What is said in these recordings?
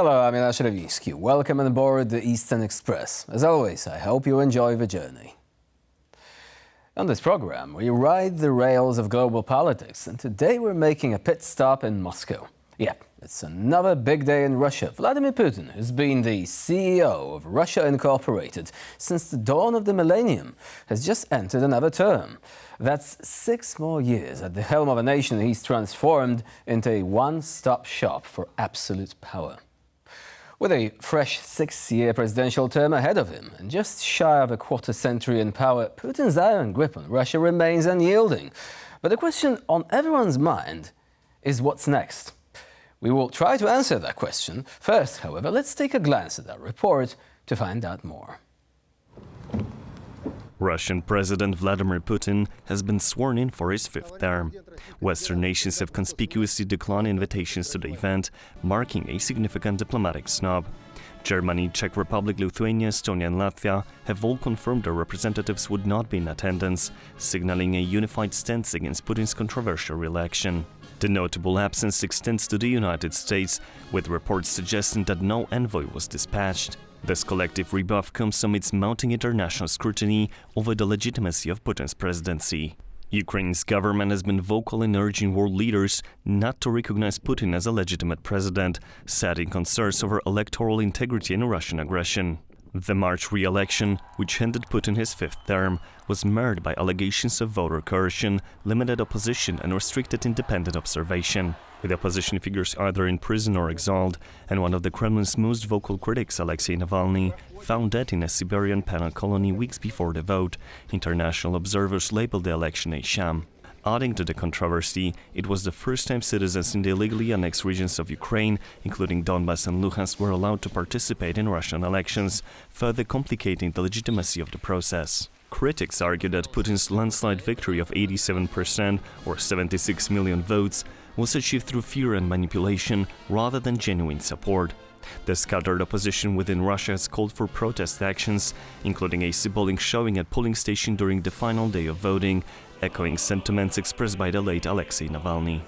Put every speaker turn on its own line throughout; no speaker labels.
Hello, I'm Ina. Welcome on board the Eastern Express. As always, I hope you enjoy the journey. On this program, we ride the rails of global politics, and today we're making a pit stop in Moscow. Yeah, it's another big day in Russia. Vladimir Putin has been the CEO of Russia Incorporated since the dawn of the millennium, has just entered another term. That's 6 more years at the helm of a nation he's transformed into a one-stop shop for absolute power. With a fresh 6-year presidential term ahead of him and just shy of a quarter-century in power, Putin's iron grip on Russia remains unyielding. But the question on everyone's mind is what's next? We will try to answer that question. First, however, let's take a glance at that report to find out more.
Russian President Vladimir Putin has been sworn in for his 5th term. Western nations have conspicuously declined invitations to the event, marking a significant diplomatic snub. Germany, Czech Republic, Lithuania, Estonia and Latvia have all confirmed their representatives would not be in attendance, signaling a unified stance against Putin's controversial re-election. The notable absence extends to the United States, with reports suggesting that no envoy was dispatched. This collective rebuff comes amidst mounting international scrutiny over the legitimacy of Putin's presidency. Ukraine's government has been vocal in urging world leaders not to recognize Putin as a legitimate president, citing concerns over electoral integrity and Russian aggression. The March re-election, which ended Putin his 5th term, was marred by allegations of voter coercion, limited opposition and restricted independent observation, with opposition figures either in prison or exiled, and one of the Kremlin's most vocal critics, Alexei Navalny, found dead in a Siberian penal colony weeks before the vote. International observers labeled the election a sham. Adding to the controversy, it was the first time citizens in the illegally annexed regions of Ukraine, including Donbas and Luhansk, were allowed to participate in Russian elections, further complicating the legitimacy of the process. Critics argue that Putin's landslide victory of 87%, or 76 million votes, was achieved through fear and manipulation rather than genuine support. The scattered opposition within Russia has called for protest actions, including a symbolic showing at polling station during the final day of voting, echoing sentiments expressed by the late Alexei Navalny.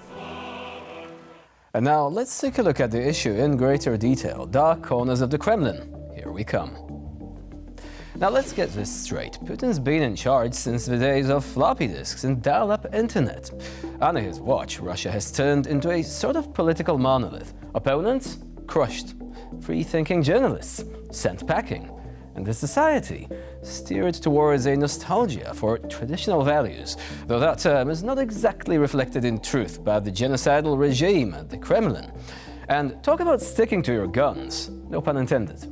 And now let's take a look at the issue in greater detail. Dark corners of the Kremlin. Here we come. Now let's get this straight. Putin's been in charge since the days of floppy disks and dial-up internet. Under his watch, Russia has turned into a sort of political monolith. Opponents crushed. Free-thinking journalists sent packing. And the society steered towards a nostalgia for traditional values, though that term is not exactly reflected in truth by the genocidal regime at the Kremlin. And talk about sticking to your guns, no pun intended.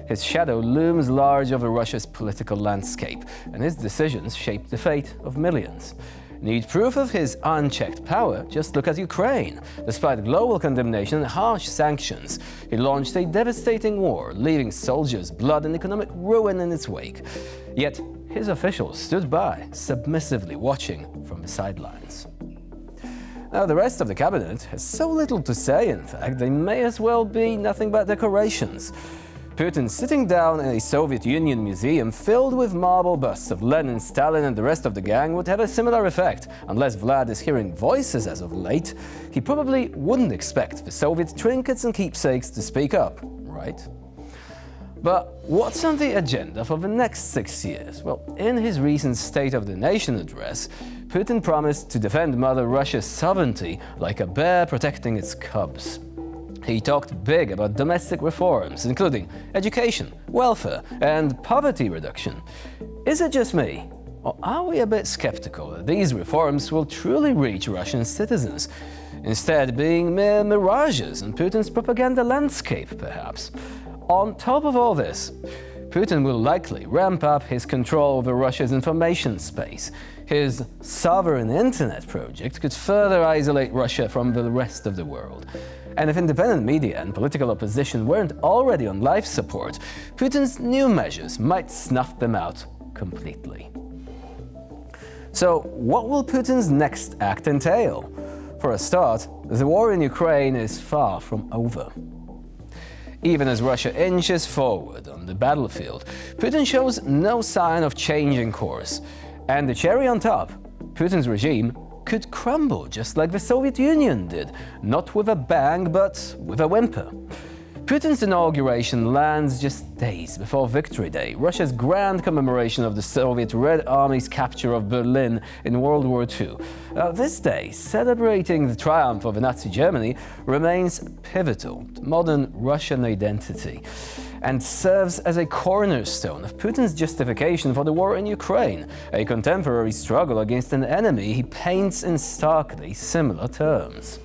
His shadow looms large over Russia's political landscape, and his decisions shape the fate of millions. Need proof of his unchecked power? Just look at Ukraine. Despite global condemnation and harsh sanctions, he launched a devastating war, leaving soldiers' blood and economic ruin in its wake. Yet his officials stood by, submissively watching from the sidelines. Now, the rest of the cabinet has so little to say, in fact, they may as well be nothing but decorations. Putin sitting down in a Soviet Union museum filled with marble busts of Lenin, Stalin and the rest of the gang would have a similar effect. Unless Vlad is hearing voices as of late, he probably wouldn't expect the Soviet trinkets and keepsakes to speak up, right? But what's on the agenda for the next 6 years? Well, in his recent State of the Nation address, Putin promised to defend Mother Russia's sovereignty like a bear protecting its cubs. He talked big about domestic reforms, including education, welfare, and poverty reduction. Is it just me? Or are we a bit skeptical that these reforms will truly reach Russian citizens, instead being mere mirages in Putin's propaganda landscape, perhaps? On top of all this, Putin will likely ramp up his control over Russia's information space. His sovereign internet project could further isolate Russia from the rest of the world. And if independent media and political opposition weren't already on life support, Putin's new measures might snuff them out completely. So, what will Putin's next act entail? For a start, the war in Ukraine is far from over. Even as Russia inches forward on the battlefield, Putin shows no sign of changing course. And the cherry on top, Putin's regime could crumble just like the Soviet Union did, not with a bang but with a whimper. Putin's inauguration lands just days before Victory Day, Russia's grand commemoration of the Soviet Red Army's capture of Berlin in World War II. This day, celebrating the triumph of Nazi Germany, remains pivotal to modern Russian identity and serves as a cornerstone of Putin's justification for the war in Ukraine, a contemporary struggle against an enemy he paints in starkly similar terms.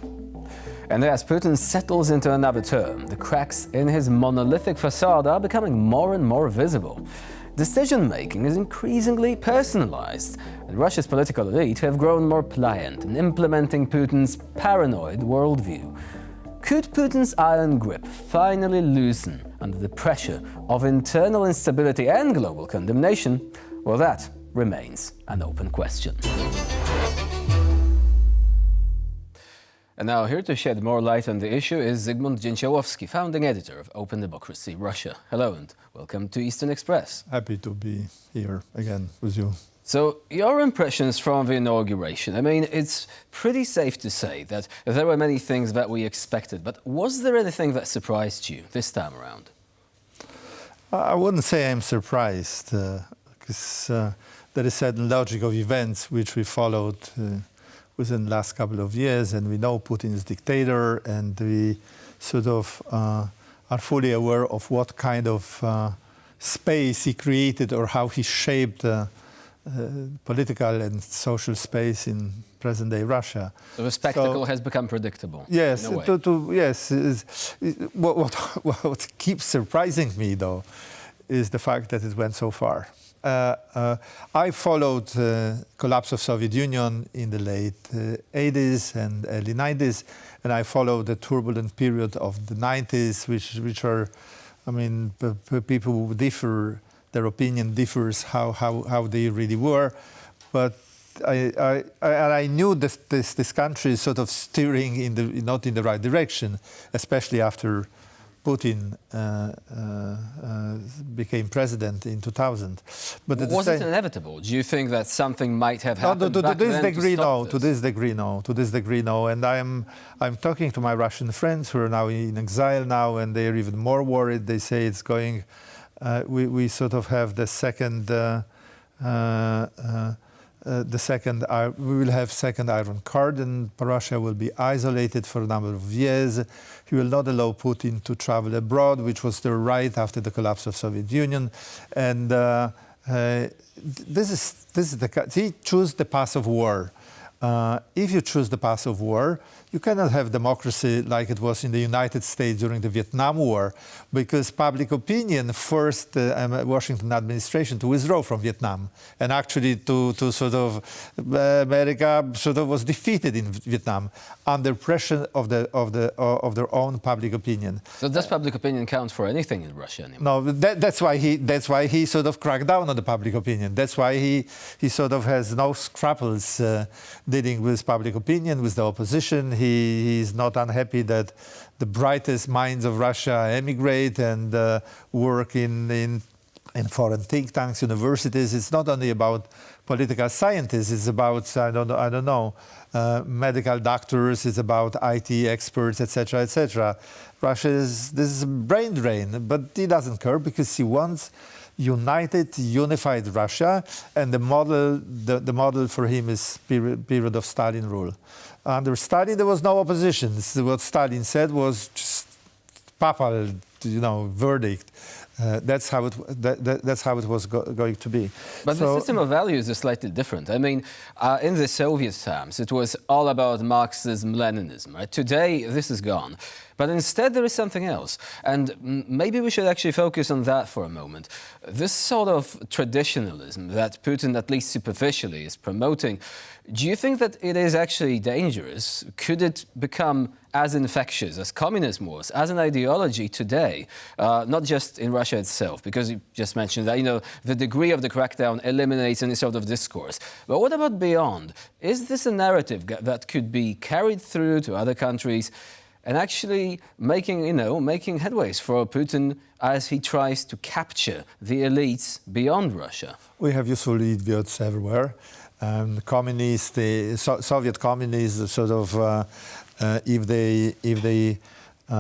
And as Putin settles into another term, the cracks in his monolithic facade are becoming more and more visible. Decision-making is increasingly personalized, and Russia's political elite have grown more pliant in implementing Putin's paranoid worldview. Could Putin's iron grip finally loosen under the pressure of internal instability and global condemnation? Well, that remains an open question. And now here to shed more light on the issue is Zygmunt Dzięciołowski, founding editor of Open Democracy Russia. Hello and welcome to Eastern Express.
Happy to be here again with you.
So, your impressions from the inauguration? I mean, it's pretty safe to say that there were many things that we expected, but was there anything that surprised you this time around?
I wouldn't say I'm surprised, because there is a certain logic of events which we followed within the last couple of years, and we know Putin is dictator, and we sort of are fully aware of what kind of space he created or how he shaped political and social space in present-day Russia.
So the spectacle has become predictable.
Yes,
in a way.
yes. What keeps surprising me, though, is the fact that it went so far. I followed collapse of Soviet Union in the late 80s and early 90s, and I followed the turbulent period of the 90s, which are, I mean, people who differ, their opinion differs how they really were, but I knew this country is sort of steering not in the right direction, especially after Putin became president in 2000. But
was it inevitable? Do you think that something might have happened
to this degree, no.
To
this degree, no. And I'm talking to my Russian friends who are now in exile now, and they're even more worried. They say it's going. We sort of have the second. We will have second Iron Curtain. Russia will be isolated for a number of years. He will not allow Putin to travel abroad, which was the right after the collapse of Soviet Union. And he chose the path of war. If you choose the path of war, you cannot have democracy like it was in the United States during the Vietnam War, because public opinion forced the Washington administration to withdraw from Vietnam, and actually to sort of America sort of was defeated in Vietnam under pressure of their own public opinion.
So does public opinion count for anything in Russia anymore?
No, that's why he sort of cracked down on the public opinion. That's why he sort of has no scruples dealing with public opinion, with the opposition. He's not unhappy that the brightest minds of Russia emigrate and work in foreign think tanks, universities. It's not only about political scientists. It's about I don't know, medical doctors. It's about IT experts, etc., etc. This is a brain drain, but he doesn't care because he wants unified Russia, and the model for him is period of Stalin rule. Under Stalin, there was no opposition. What Stalin said was just papal, verdict. That's how it was going to be.
But the system of values is slightly different. I mean, in the Soviet times, it was all about Marxism, Leninism. Right? Today, this is gone. But instead, there is something else. And maybe we should actually focus on that for a moment. This sort of traditionalism that Putin, at least superficially, is promoting, do you think that it is actually dangerous? Could it become as infectious as communism was, as an ideology today, not just in Russia itself? Because you just mentioned that, the degree of the crackdown eliminates any sort of discourse. But what about beyond? Is this a narrative that could be carried through to other countries and actually making headways for Putin as he tries to capture the elites beyond Russia?
We have useful idiots everywhere. Soviet communists, sort of, if they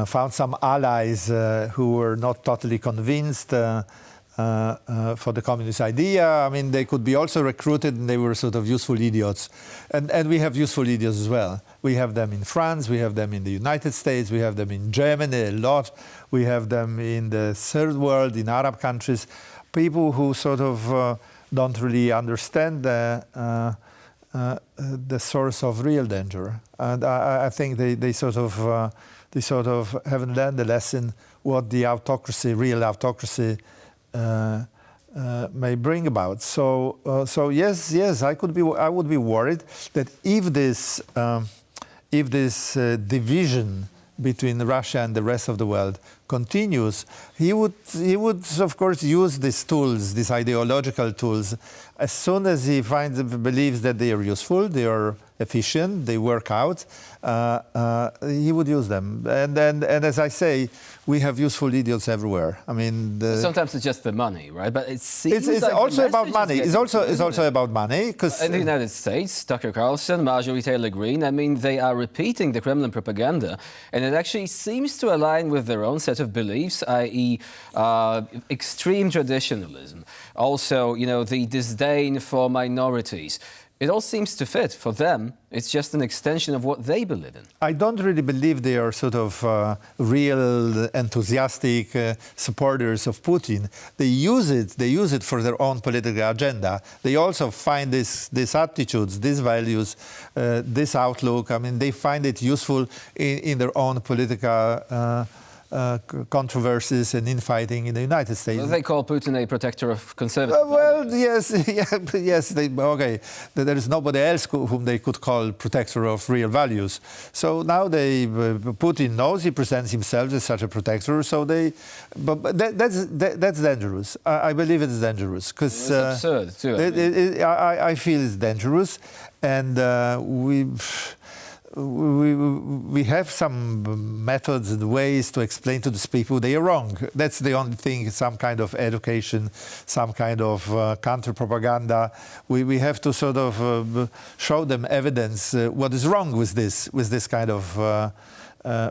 found some allies who were not totally convinced for the communist idea. I mean, they could be also recruited, and they were sort of useful idiots. And we have useful idiots as well. We have them in France, we have them in the United States, we have them in Germany a lot. We have them in the third world, in Arab countries. People who sort of don't really understand the source of real danger. And I think they sort of haven't learned the lesson what the autocracy, real autocracy, may bring about. So yes, I would be worried that if this division between Russia and the rest of the world continues, he would of course use these tools, these ideological tools, as soon as he believes that they are useful, they are efficient, they work out. He would use them, and as I say, we have useful idiots everywhere. I mean,
sometimes it's just the money, right? But it seems
it's
like
also about money. It's also about money, because
in the United States, Tucker Carlson, Marjorie Taylor Greene, I mean, they are repeating the Kremlin propaganda, and it actually seems to align with their own set of beliefs, i.e., extreme traditionalism. Also, the disdain for minorities. It all seems to fit for them. It's just an extension of what they believe in.
I don't really believe they are sort of real enthusiastic supporters of Putin. They use it for their own political agenda. They also find these attitudes, these values, this outlook. I mean, they find it useful in their own political controversies and infighting in the United States.
Well, they call Putin a protector of conservative
values. Yes. Okay. There is nobody else whom they could call protector of real values. So now Putin knows he presents himself as such a protector. So but that's dangerous. I believe it's dangerous because
it's absurd too.
I feel it's dangerous, and we have some methods and ways to explain to these people they are wrong. That's the only thing, some kind of education, some kind of counter-propaganda. We have to sort of show them evidence what is wrong with this kind of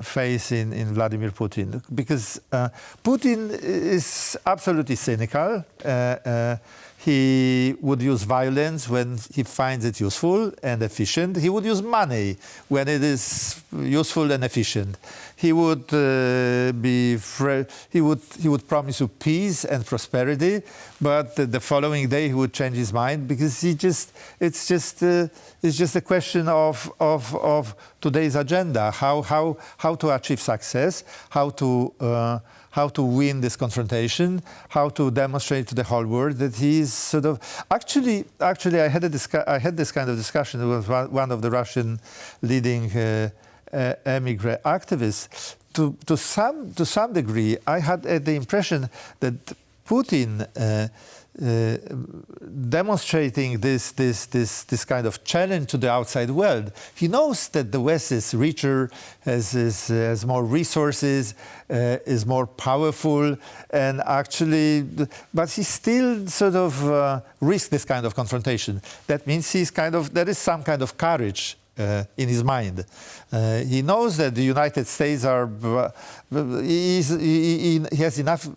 faith in Vladimir Putin. Because Putin is absolutely cynical. He would use violence when he finds it useful and efficient. He would use money when it is useful and efficient. He would he would promise you peace and prosperity, but the following day he would change his mind because it's just a question of today's agenda. How to achieve success, how to win this confrontation, how to demonstrate to the whole world that he is sort of... Actually, I had this kind of discussion with one of the Russian leading emigre activists. To some degree, I had the impression that Putin demonstrating this kind of challenge to the outside world. He knows that the West is richer, has more resources, is more powerful, and actually, but he still sort of risks this kind of confrontation. That means there is some kind of courage in his mind. He knows that the United States he has enough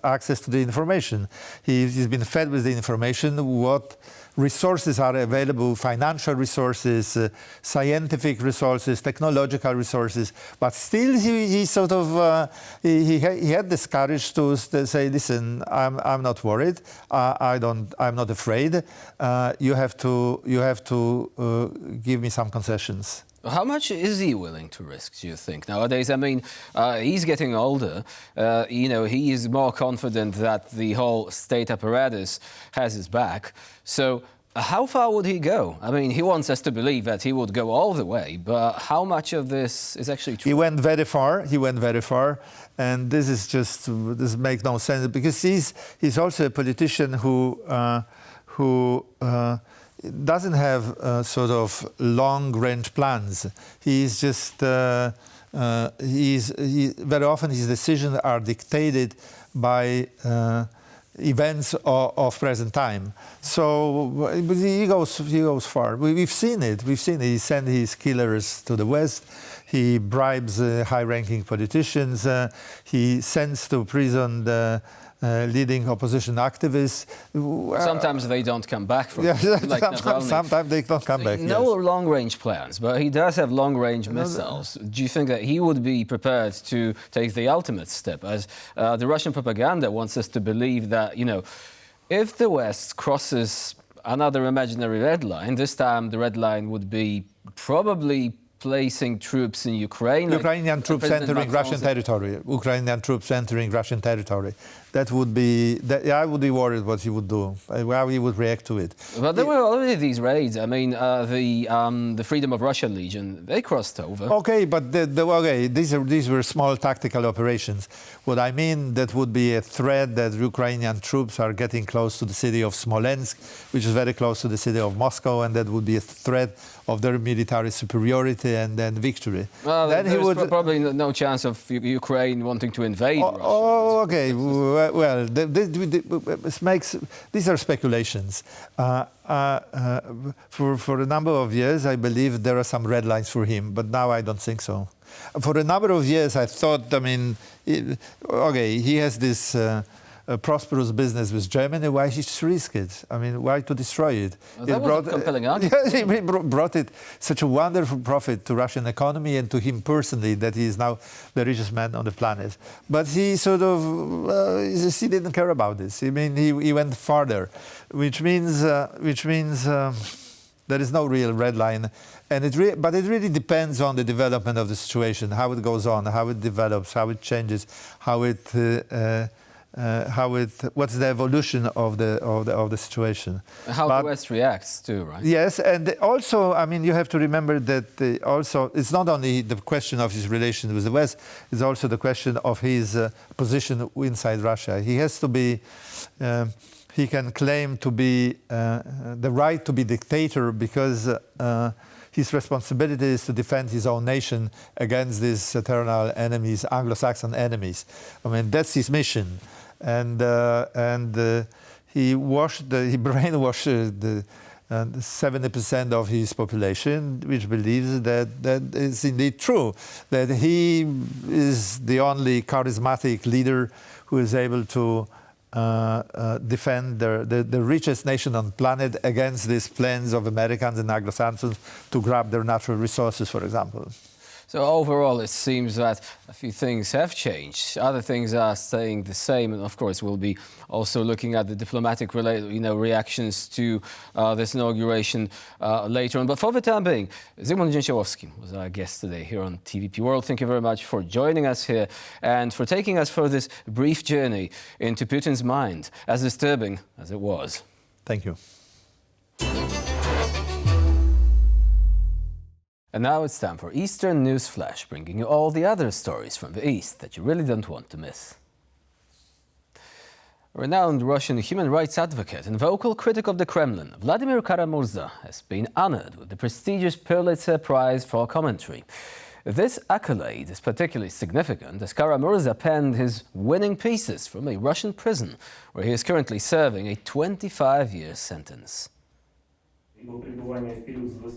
access to the information. He's been fed with the information, what resources are available, financial resources, scientific resources, technological resources, but still he sort of he had this courage to say, listen, I'm not worried, I'm not afraid. You have to give me some concessions.
How much is he willing to risk, do you think, nowadays? I mean, he's getting older. He is more confident that the whole state apparatus has his back. So how far would he go? I mean, he wants us to believe that he would go all the way, but how much of this is actually true?
He went very far. And this makes no sense, because he's also a politician who doesn't have sort of long-range plans. He's just very often his decisions are dictated by events of present time. So he goes far. We've seen it. He sent his killers to the West. He bribes high-ranking politicians. He sends to prison the leading opposition activists.
Sometimes they don't come back from
yeah,
like
sometimes they don't come back.
No long-range plans, but he does have long-range missiles. Do you think that he would be prepared to take the ultimate step, as the Russian propaganda wants us to believe that, if the West crosses another imaginary red line, this time the red line would be probably placing troops in Ukraine.
Ukrainian troops entering Russian territory. Ukrainian troops entering Russian territory. That would be. I would be worried what he would do, how he would react to it.
But there were already these raids. I mean, the Freedom of Russia Legion, they crossed over.
Okay, but these were small tactical operations. What I mean, that would be a threat that Ukrainian troops are getting close to the city of Smolensk, which is very close to the city of Moscow, and that would be a threat of their military superiority and then victory.
Well, then there's probably no chance of Ukraine wanting to invade Russia.
Oh, okay. Well, these are speculations. For a number of years, I believe there are some red lines for him, but now I don't think so. For a number of years, I thought, he has this prosperous business with Germany. Why he risk it? I mean, why to destroy it?
Well, that was a compelling argument.
He brought it such a wonderful profit to Russian economy and to him personally that he is now the richest man on the planet. But he he didn't care about this. I mean, he went farther, which means there is no real red line. But it really depends on the development of the situation, how it goes on, how it develops, how it changes, what's the evolution of the situation.
How the West reacts too, right?
Yes, and also, I mean, you have to remember that it's not only the question of his relation with the West, it's also the question of his position inside Russia. He has to be, he can claim to be the right to be dictator because his responsibility is to defend his own nation against these eternal enemies, Anglo-Saxon enemies. I mean, that's his mission. And he brainwashed the 70% of his population, which believes that is indeed true, that he is the only charismatic leader who is able to defend the richest nation on the planet against these plans of Americans and Anglo-Saxons to grab their natural resources, for example.
So overall, it seems that a few things have changed. Other things are staying the same. And of course, we'll be also looking at the diplomatic reactions to this inauguration later on. But for the time being, Zygmunt Dzięciołowski was our guest today here on TVP World. Thank you very much for joining us here and for taking us for this brief journey into Putin's mind, as disturbing as it was.
Thank you.
And now it's time for Eastern News Flash, bringing you all the other stories from the East that you really don't want to miss. A renowned Russian human rights advocate and vocal critic of the Kremlin, Vladimir Kara-Murza, has been honored with the prestigious Pulitzer Prize for commentary. This accolade is particularly significant as Kara-Murza penned his winning pieces from a Russian prison, where he is currently serving a 25-year sentence.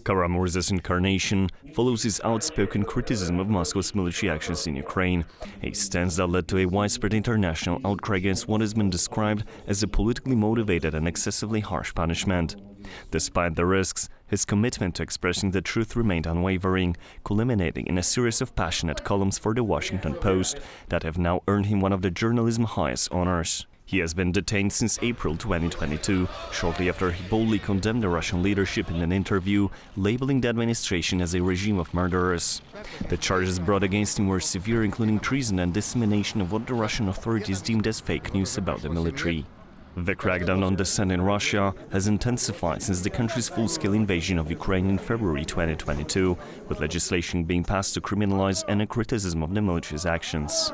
Kara-Murza's incarnation follows his outspoken criticism of Moscow's military actions in Ukraine, a stance that led to a widespread international outcry against what has been described as a politically motivated and excessively harsh punishment. Despite the risks, his commitment to expressing the truth remained unwavering, culminating in a series of passionate columns for The Washington Post that have now earned him one of the journalism's highest honors. He has been detained since April 2022, shortly after he boldly condemned the Russian leadership in an interview, labeling the administration as a regime of murderers. The charges brought against him were severe, including treason and dissemination of what the Russian authorities deemed as fake news about the military. The crackdown on dissent in Russia has intensified since the country's full-scale invasion of Ukraine in February 2022, with legislation being passed to criminalize any criticism of the military's actions.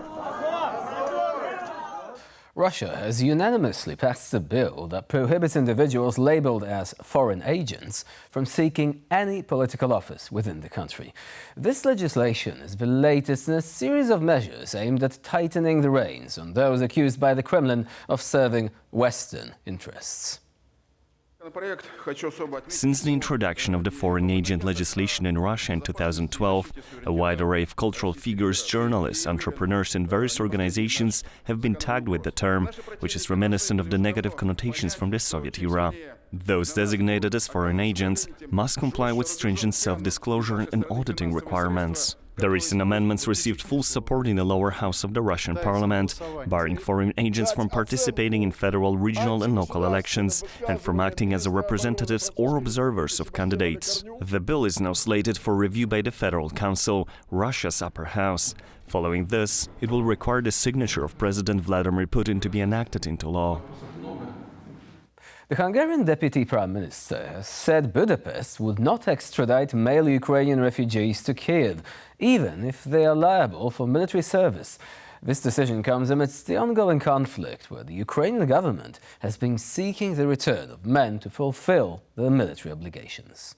Russia has unanimously passed a bill that prohibits individuals labeled as foreign agents from seeking any political office within the country. This legislation is the latest in a series of measures aimed at tightening the reins on those accused by the Kremlin of serving Western interests.
Since the introduction of the foreign agent legislation in Russia in 2012, a wide array of cultural figures, journalists, entrepreneurs and various organizations have been tagged with the term, which is reminiscent of the negative connotations from the Soviet era. Those designated as foreign agents must comply with stringent self-disclosure and auditing requirements. The recent amendments received full support in the lower house of the Russian parliament, barring foreign agents from participating in federal, regional and local elections and from acting as representatives or observers of candidates. The bill is now slated for review by the Federal Council, Russia's upper house. Following this, it will require the signature of President Vladimir Putin to be enacted into law.
The Hungarian Deputy Prime Minister has said Budapest would not extradite male Ukrainian refugees to Kiev, even if they are liable for military service. This decision comes amidst the ongoing conflict where the Ukrainian government has been seeking the return of men to fulfill their military obligations.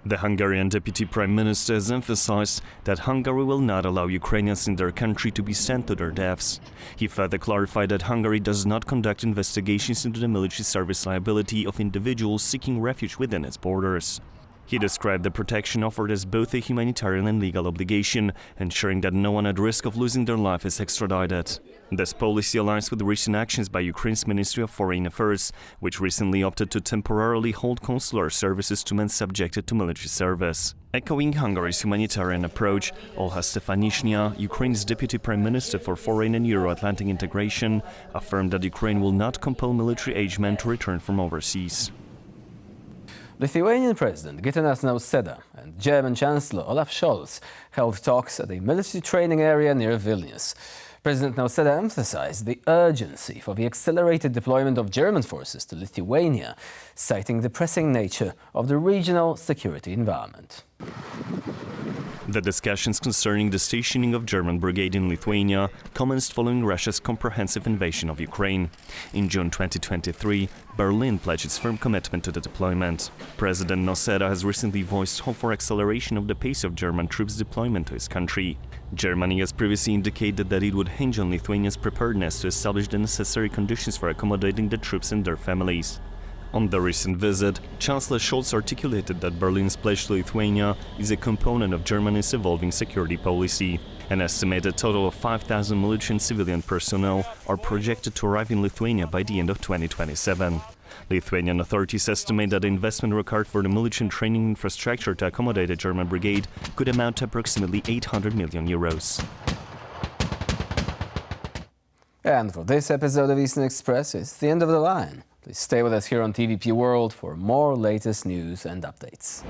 The Hungarian Deputy Prime Minister has emphasized that Hungary will not allow Ukrainians in their country to be sent to their deaths. He further clarified that Hungary does not conduct investigations into the military service liability of individuals seeking refuge within its borders. He described the protection offered as both a humanitarian and legal obligation, ensuring that no one at risk of losing their life is extradited. This policy aligns with recent actions by Ukraine's Ministry of Foreign Affairs, which recently opted to temporarily hold consular services to men subjected to military service. Echoing Hungary's humanitarian approach, Olha Stefanishnia, Ukraine's Deputy Prime Minister for Foreign and Euro-Atlantic Integration, affirmed that Ukraine will not compel military-aged men to return from overseas.
Lithuanian President Gitanas Nausėda and German Chancellor Olaf Scholz held talks at a military training area near Vilnius. President Nausėda emphasized the urgency for the accelerated deployment of German forces to Lithuania, citing the pressing nature of the regional security environment.
The discussions concerning the stationing of German brigade in Lithuania commenced following Russia's comprehensive invasion of Ukraine. In June 2023, Berlin pledged its firm commitment to the deployment. President Nausėda has recently voiced hope for acceleration of the pace of German troops' deployment to his country. Germany has previously indicated that it would hinge on Lithuania's preparedness to establish the necessary conditions for accommodating the troops and their families. On the recent visit, Chancellor Scholz articulated that Berlin's pledge to Lithuania is a component of Germany's evolving security policy. An estimated total of 5,000 military and civilian personnel are projected to arrive in Lithuania by the end of 2027. Lithuanian authorities estimate that the investment required for the military training infrastructure to accommodate a German brigade could amount to approximately 800 million euros.
And for this episode of Eastern Express, it's the end of the line. Please stay with us here on TVP World for more latest news and updates.